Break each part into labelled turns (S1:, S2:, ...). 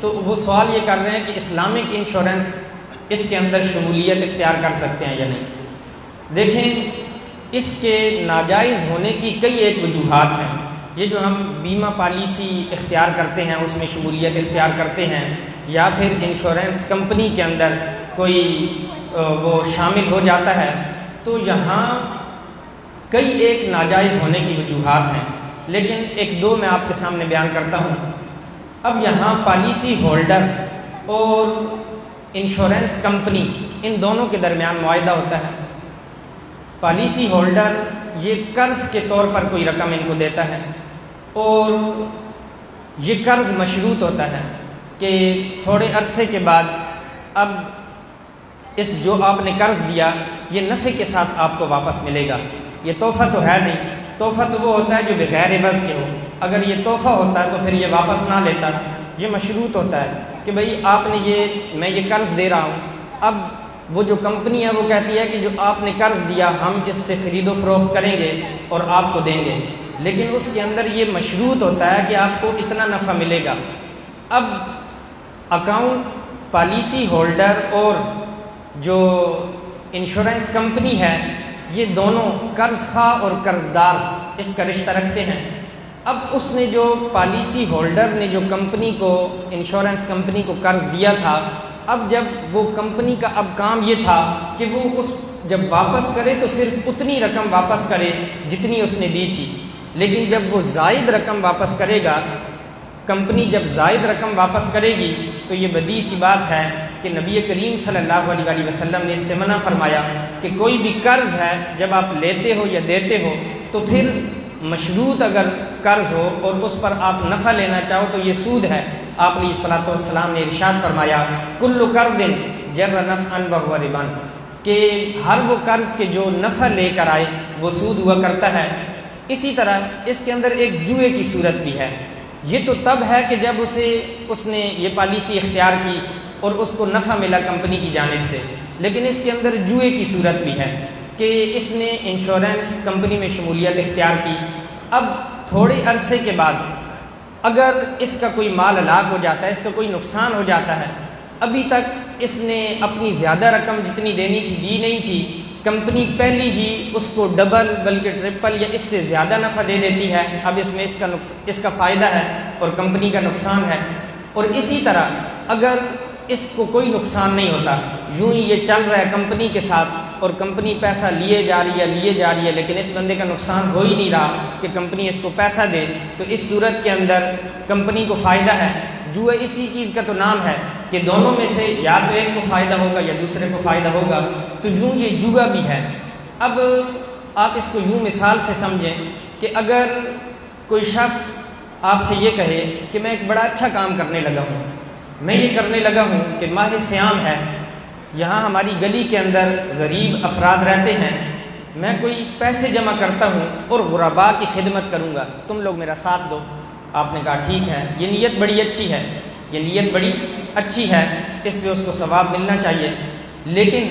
S1: تو وہ سوال یہ کر رہے ہیں کہ اسلامک انشورنس اس کے اندر شمولیت اختیار کر سکتے ہیں یا نہیں۔ دیکھیں، اس کے ناجائز ہونے کی کئی ایک وجوہات ہیں۔ یہ جو ہم بیمہ پالیسی اختیار کرتے ہیں اس میں شمولیت اختیار کرتے ہیں، یا پھر انشورنس کمپنی کے اندر کوئی وہ شامل ہو جاتا ہے، تو یہاں کئی ایک ناجائز ہونے کی وجوہات ہیں، لیکن ایک دو میں آپ کے سامنے بیان کرتا ہوں۔ اب یہاں پالیسی ہولڈر اور انشورنس کمپنی، ان دونوں کے درمیان معاہدہ ہوتا ہے۔ پالیسی ہولڈر یہ قرض کے طور پر کوئی رقم ان کو دیتا ہے، اور یہ قرض مشروط ہوتا ہے کہ تھوڑے عرصے کے بعد اب اس جو آپ نے قرض دیا یہ نفع کے ساتھ آپ کو واپس ملے گا۔ یہ تحفہ تو ہے نہیں، تحفہ تو وہ ہوتا ہے جو بغیر عوض کے ہو۔ اگر یہ تحفہ ہوتا ہے تو پھر یہ واپس نہ لیتا۔ یہ مشروط ہوتا ہے کہ بھئی آپ نے میں یہ قرض دے رہا ہوں، اب وہ جو کمپنی ہے وہ کہتی ہے کہ جو آپ نے قرض دیا ہم اس سے خرید و فروخت کریں گے اور آپ کو دیں گے، لیکن اس کے اندر یہ مشروط ہوتا ہے کہ آپ کو اتنا نفع ملے گا۔ اب اکاؤنٹ پالیسی ہولڈر اور جو انشورنس کمپنی ہے یہ دونوں قرض خواہ اور قرض دار اس کا رشتہ رکھتے ہیں۔ اب اس نے جو پالیسی ہولڈر نے جو کمپنی کو، انشورنس کمپنی کو قرض دیا تھا، اب جب وہ کمپنی کا اب کام یہ تھا کہ وہ جب واپس کرے تو صرف اتنی رقم واپس کرے جتنی اس نے دی تھی، لیکن جب وہ زائد رقم واپس کرے گا، کمپنی جب زائد رقم واپس کرے گی تو یہ بدیہی سی بات ہے کہ نبی کریم صلی اللہ علیہ وسلم نے اس سے منع فرمایا کہ کوئی بھی قرض ہے جب آپ لیتے ہو یا دیتے ہو تو پھر مشروط اگر قرض ہو اور اس پر آپ نفع لینا چاہو تو یہ سود ہے۔ آپ علیہ الصلوۃ والسلام نے ارشاد فرمایا کل قرض جر نفعا وهو ربا، کہ ہر وہ قرض کے جو نفع لے کر آئے وہ سود ہوا کرتا ہے۔ اسی طرح اس کے اندر ایک جوئے کی صورت بھی ہے۔ یہ تو تب ہے کہ جب اس نے یہ پالیسی اختیار کی اور اس کو نفع ملا کمپنی کی جانب سے، لیکن اس کے اندر جوئے کی صورت بھی ہے کہ اس نے انشورنس کمپنی میں شمولیت اختیار کی، اب تھوڑے عرصے کے بعد اگر اس کا کوئی مال ہلاک ہو جاتا ہے، اس کا کوئی نقصان ہو جاتا ہے، ابھی تک اس نے اپنی زیادہ رقم جتنی دینی تھی دی نہیں تھی، کمپنی پہلی ہی اس کو ڈبل بلکہ ٹرپل یا اس سے زیادہ نفع دے دیتی ہے، اب اس میں اس کا فائدہ ہے اور کمپنی کا نقصان ہے۔ اور اسی طرح اگر اس کو کوئی نقصان نہیں ہوتا، یوں ہی یہ چل رہا ہے کمپنی کے ساتھ اور کمپنی پیسہ لیے جا رہی ہے لیکن اس بندے کا نقصان ہو ہی نہیں رہا کہ کمپنی اس کو پیسہ دے، تو اس صورت کے اندر کمپنی کو فائدہ ہے۔ جوا اسی چیز کا تو نام ہے کہ دونوں میں سے یا تو ایک کو فائدہ ہوگا یا دوسرے کو فائدہ ہوگا، تو یوں یہ جوا بھی ہے۔ اب آپ اس کو یوں مثال سے سمجھیں کہ اگر کوئی شخص آپ سے یہ کہے کہ میں ایک بڑا اچھا کام کرنے لگا ہوں، میں یہ کرنے لگا ہوں کہ ماہ سیام ہے، یہاں ہماری گلی کے اندر غریب افراد رہتے ہیں، میں کوئی پیسے جمع کرتا ہوں اور غرباء کی خدمت کروں گا، تم لوگ میرا ساتھ دو۔ آپ نے کہا ٹھیک ہے، یہ نیت بڑی اچھی ہے، یہ نیت بڑی اچھی ہے، اس پہ اس کو ثواب ملنا چاہیے، لیکن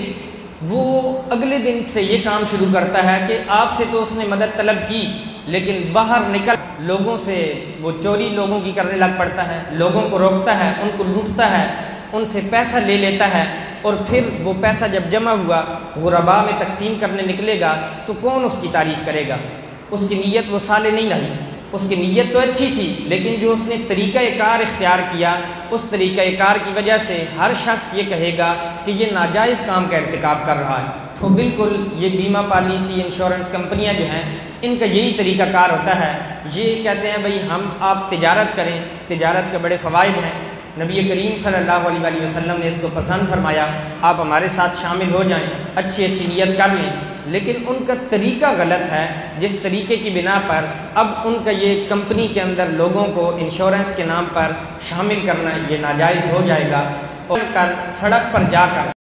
S1: وہ اگلے دن سے یہ کام شروع کرتا ہے کہ آپ سے تو اس نے مدد طلب کی لیکن باہر نکل لوگوں سے وہ چوری لوگوں کی کرنے لگ پڑتا ہے، لوگوں کو روکتا ہے، ان کو لوٹتا ہے، ان سے پیسہ لے لیتا ہے، اور پھر وہ پیسہ جب جمع ہوا غرباء میں تقسیم کرنے نکلے گا تو کون اس کی تعریف کرے گا؟ اس کی نیت وہ صالح نہیں رہی، اس کی نیت تو اچھی تھی لیکن جو اس نے طریقہ کار اختیار کیا اس طریقہ کار کی وجہ سے ہر شخص یہ کہے گا کہ یہ ناجائز کام کا ارتکاب کر رہا ہے۔ تو بالکل یہ بیمہ پالیسی انشورنس کمپنیاں جو ہیں ان کا یہی طریقہ کار ہوتا ہے، یہ کہتے ہیں بھئی آپ تجارت کریں، تجارت کے بڑے فوائد ہیں، نبی کریم صلی اللہ علیہ وسلم نے اس کو پسند فرمایا، آپ ہمارے ساتھ شامل ہو جائیں، اچھی نیت کر لیں، لیکن ان کا طریقہ غلط ہے، جس طریقے کی بنا پر اب ان کا یہ کمپنی کے اندر لوگوں کو انشورنس کے نام پر شامل کرنا یہ ناجائز ہو جائے گا، اور سڑک پر جا کر